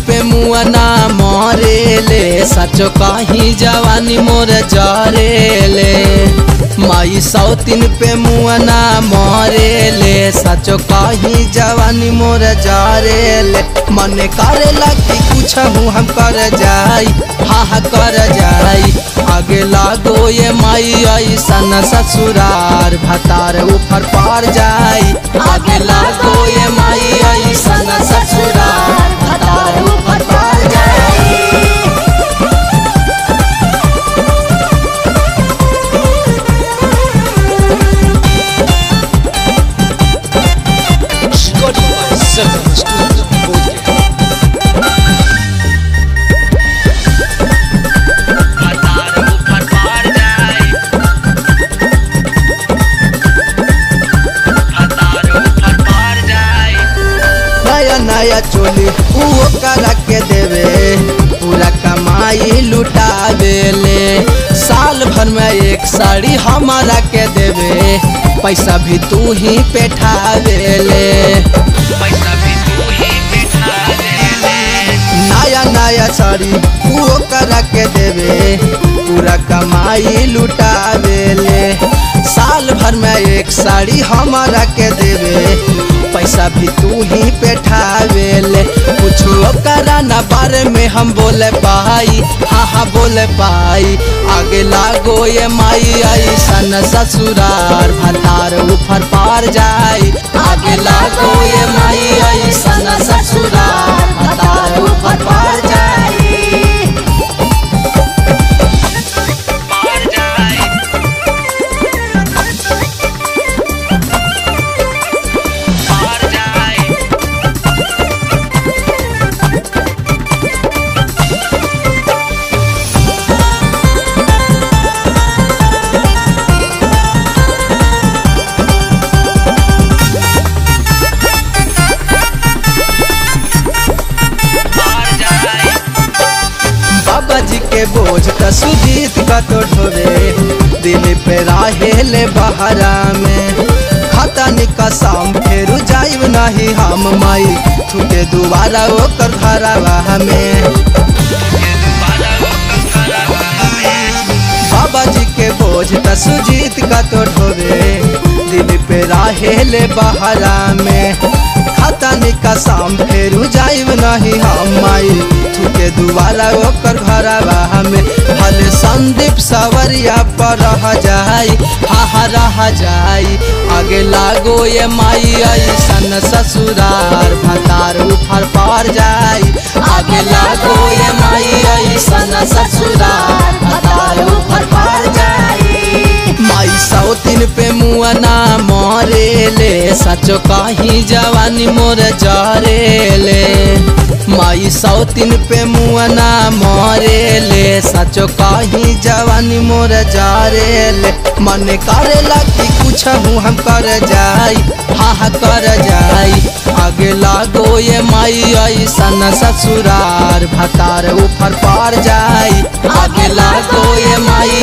पे मुआना मरेले सचो कहीं जवानी मोर जरेले। माई सौतीन पे मुआना मरेले सचो कहीं जवानी मोर जरेले। मन करेला कि कुछ हम कर जाई, हाँ कर जाई। आगे लागो ये माई ऐसन ससुरार भतार ऊपर पार जाई। आगे लागो ये माई ऐसन ससुरार भतार ऊपर पार जाई। नया चोली वो करा के देवे पूरा कमाई लुटावेले। साल भर में एक साड़ी हमारा के देवे पैसा भी तू ही पेठावेले। पैसा भी तू ही पेठावेले। नया नया साड़ी वो करा के देवे पूरा कमाई लुटावेले। साल भर में एक साड़ी हमारा के देवे पैसा भी तू ही पेठावेले। कुछ करा ना बारे में हम बोले पाई, हाँ बोले पाई। आगे लागो ये माई ऐसन ससुरार भतार ऊपर पार जाई। आगे लागो ये माई ऐसन ससुरार भतार ऊपर पार जाई। बाबाजी के बोझ का सुजीत का तो ढोवे दिल पे राहेले बहरा में। खाता निकासाम फेरू जाइब नहीं हम माई छूटे दोबारा ओकर घरवा में। बाबाजी के बोझ का सुजीत का तो ढोवे दिल पे राहेले बहरा में। खाता निकासाम फेरू जाइब नहीं हम माई छूटे दोबारा ओकर घरवा में। भले संदीप सवरिया पर रह जाई, हाँ रह जाई। आगे लागो ये माई ऐसन ससुरार भतार ऊपर पार जाई। आगे लागो ये माई ऐसन ससुरार भतार ऊपर पार जाई। माई सौतीन पे मुआना मरेले सचो कहीं जवानी मोर जरेले। माई सौतीन पे मुआना मरेले सचो कहीं जवानी मोर जरेले। मन करेला कि कुछ हम कर जाई, हाँ कर जाई। आगे लागो ये माई ऐसन ससुरार भतार ऊपर पार जाई। आगे लागो ये माई